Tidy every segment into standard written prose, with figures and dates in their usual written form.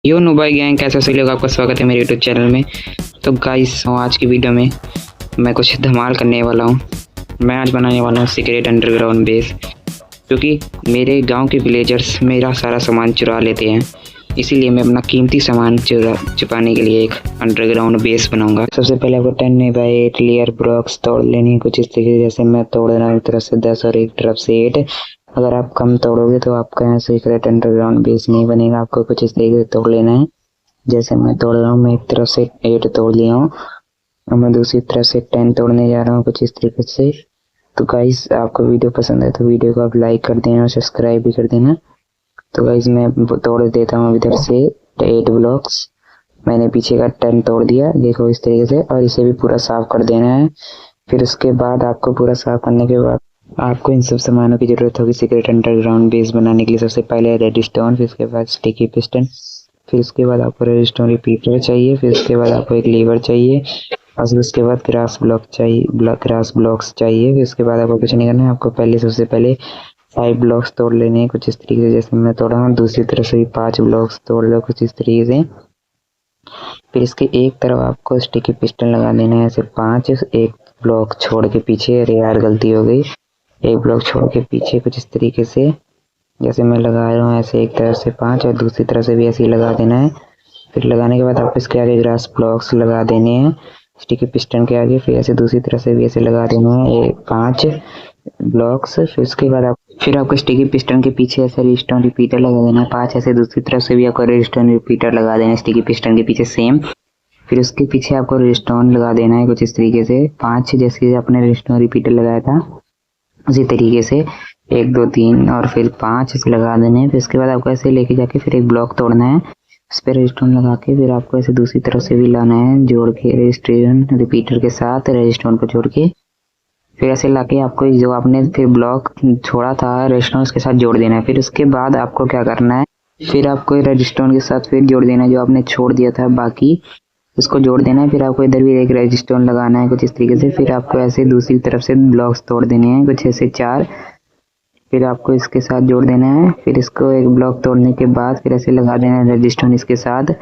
यो no भाई gang, कैसे सभी लोग, आपका स्वागत है मेरे यूट्यूब चैनल में। तो गाइस, आज की वीडियो में मैं कुछ धमाल करने वाला हूँ। मैं आज बनाने वाला हूँ सीक्रेट अंडरग्राउंड बेस, क्योंकि मेरे गांव के विलेजर्स मेरा सारा सामान चुरा लेते हैं। इसीलिए मैं अपना कीमती सामान छुपाने के लिए एक अंडरग्राउंड बेस बनाऊंगा। सबसे पहले आपको 10x8 लेयर ब्लॉक्स तोड़ लेनी है कुछ इस तरीके से, जैसे मैं तोड़ रहा हूँ एक तरफ से 10 और एक तरफ से 8। अगर आप कम तोड़ोगे तो आपका यहाँ सीक्रेट अंडरग्राउंड बेस नहीं बनेगा। आपको कुछ इस तरीके से तोड़ लेना है, जैसे मैं तोड़ रहा हूँ। मैं एक तरफ से 8 तोड़ लिया हूँ और मैं दूसरी तरफ से 10 तोड़ने जा रहा हूँ कुछ इस तरीके से। तो गाइस, आपको वीडियो पसंद है तो वीडियो को आप लाइक कर देना और सब्सक्राइब भी कर देना। तो गाइस, मैं तोड़ देता हूँ इधर से 8 ब्लॉक्स। मैंने पीछे का 10 तोड़ दिया, देखो इस तरीके से, और इसे भी पूरा साफ कर देना है। फिर उसके बाद आपको पूरा साफ करने के बाद आपको इन सब सामानों की ज़रूरत होगी सीक्रेट अंडरग्राउंड बेस बनाने के लिए। सबसे पहले रेडस्टोन, फिर उसके बाद स्टिकी पिस्टन, फिर उसके बाद आपको रेडस्टोन रिपीटर चाहिए, फिर उसके बाद आपको एक लीवर चाहिए, और फिर उसके बाद ग्रास ब्लॉक्स चाहिए। फिर उसके बाद आपको कुछ नहीं करना है, आपको सबसे पहले 5 ब्लॉक्स तोड़ लेने हैं कुछ इस तरीके से, जैसे मैं तोड़ा हूँ। दूसरी तरफ से भी 5 ब्लॉक्स तोड़ लो कुछ इस तरीके से। फिर इसके एक तरफ आपको स्टिकी पिस्टन लगा देना है, ऐसे 5। एक ब्लॉक छोड़ के पीछे, अरे यार गलती हो गई, एक ब्लॉक छोड़ के पीछे कुछ इस तरीके से, जैसे मैं लगा रहा हूँ ऐसे एक तरफ से 5 और दूसरी तरफ से भी ऐसे ही लगा देना है। फिर लगाने के बाद आपको इसके आगे ग्रास ब्लॉक्स लगा देने हैं स्टिकी पिस्टन के आगे। फिर ऐसे दूसरी तरफ से भी ऐसे लगा देना है 5 ब्लॉक्स। फिर उसके बाद आपको स्टिकी पिस्टन के पीछे ऐसे रेडस्टोन रिपीटर लगा देना है 5। ऐसे दूसरी तरफ से भी आपको रेडस्टोन रिपीटर लगा देना है स्टिकी पिस्टन के पीछे सेम। फिर उसके पीछे आपको रेडस्टोन लगा देना है कुछ इस तरीके से 5, जैसे आपने रेडस्टोन रिपीटर लगाया था उसी तरीके से 1 2 3 और फिर 5 ऐसे लगा देने हैं। फिर उसके बाद आपको ऐसे लेके जाके फिर एक ब्लॉक तोड़ना है, उस पर रेडस्टोन लगा के फिर आपको ऐसे दूसरी तरफ से भी लाना है जोड़ के रेडस्टोन रिपीटर के साथ रेडस्टोन को जोड़ के। फिर ऐसे लाके आपको जो आपने फिर ब्लॉक छोड़ा था रेडस्टोन उसके साथ जोड़ देना है। फिर उसके बाद आपको क्या करना है, फिर आपको रेडस्टोन के साथ फिर जोड़ देना है जो आपने छोड़ दिया था, बाकी उसको जोड़ देना है। फिर आपको इधर भी एक रेडस्टोन लगाना है कुछ इस तरीके से। फिर आपको ऐसे दूसरी तरफ से ब्लॉक्स तोड़ देने हैं कुछ ऐसे 4। फिर आपको इसके साथ जोड़ देना है। फिर इसको एक ब्लॉक तोड़ने के बाद फिर ऐसे लगा देना है रेडस्टोन इसके साथ।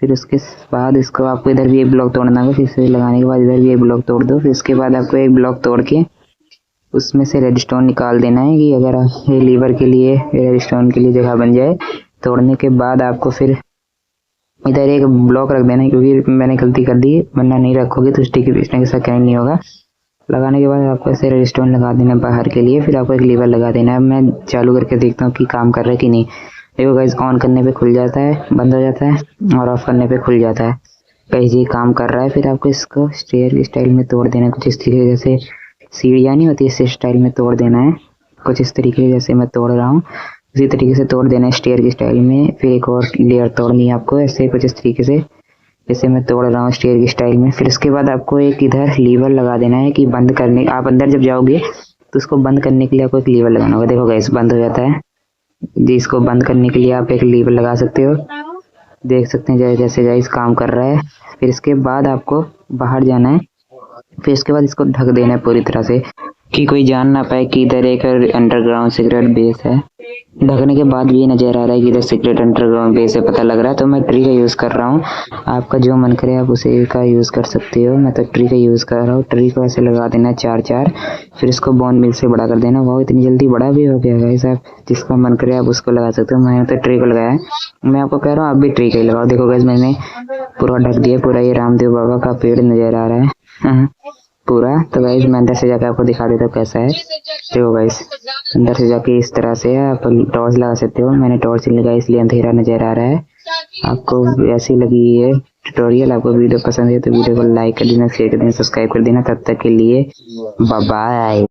फिर उसके बाद इसको आपको इधर भी एक ब्लॉक तोड़ना होगा। फिर इसे लगाने के बाद इधर भी एक ब्लॉक तोड़ दो। फिर इसके बाद आपको एक ब्लॉक तोड़ के उसमें से रेडस्टोन निकाल देना है कि अगर ये लीवर के लिए रेडस्टोन के लिए जगह बन जाए। तोड़ने के बाद आपको फिर इधर एक ब्लॉक रख देना है, क्योंकि मैंने गलती कर दी, वरना नहीं रखोगे तो स्टिकी पिस्टन के साथ कहीं नहीं होगा। लगाने के बाद आपको ऐसे रेडस्टोन लगा देना बाहर के लिए। फिर आपको एक लीवर लगा देना है। मैं चालू करके देखता हूँ कि काम कर रहा है कि नहीं। देखो गाइस, ऑन करने पे खुल जाता है, बंद हो जाता है, और ऑफ करने पे खुल जाता है। कहीं जी काम कर रहा है। फिर आपको इसको स्टेयर के स्टाइल में तोड़ देना है कुछ इस तरीके, जैसे सीढ़ियाँ नहीं होती इस स्टाइल में तोड़ देना है कुछ इस तरीके से, जैसे मैं तोड़ रहा हूँ उसी तरीके से तोड़ देना है स्टेयर की स्टाइल में। फिर एक और लेयर तोड़नी है आपको ऐसे कुछ इस तरीके से, जैसे मैं तोड़ रहा हूँ स्टेयर की स्टाइल में। फिर उसके बाद आपको एक इधर लीवर लगा देना है कि बंद करने, आप अंदर जब जाओगे तो उसको बंद करने के लिए आपको एक लीवर लगाना होगा। देखो गाइस, बंद हो जाता है जी। इसको बंद करने के लिए आप एक लीवर लगा सकते हो, देख सकते हैं जैसे गाइस काम कर रहा है। फिर इसके बाद आपको बाहर जाना है। फिर इसके बाद इसको ढक देना है पूरी तरह से कि कोई जान ना पाए कि इधर एक अंडरग्राउंड सीक्रेट बेस है। ढकने के बाद भी ये नजर आ रहा है कि इधर सीक्रेट अंडरग्राउंड बेस है, पता लग रहा है। तो मैं ट्री का यूज़ कर रहा हूँ, आपका जो मन करे आप उसे का यूज़ कर सकते हो। मैं तो ट्री का यूज़ कर रहा हूँ। ट्री को ऐसे लगा देना है 4-4। फिर इसको बोन मिल से बड़ा कर देना। वो इतनी जल्दी बड़ा भी हो गया गाइस, आप जिसका मन करे आप उसको लगा सकते हो। मैंने तो ट्री को लगाया है, मैं आपको कह रहा हूँ आप भी ट्री का ही लगाओ। देखो गाइस, मैंने पूरा ढक दिया, पूरा ये रामदेव बाबा का पेड़ नजर आ रहा है पूरा। तो गाइस, मैं अंदर से जाकर आपको दिखा देता हूँ कैसा है। देखो गाइस, अंदर से जाके इस तरह से आप टॉर्च लगा सकते हो। मैंने टॉर्च लगाई इसलिए अंधेरा नजर आ रहा है। आपको ऐसी लगी ये ट्यूटोरियल, आपको वीडियो पसंद है तो वीडियो को लाइक कर देना, शेयर कर देना, सब्सक्राइब कर देना। तब तक के लिए बाय बाय।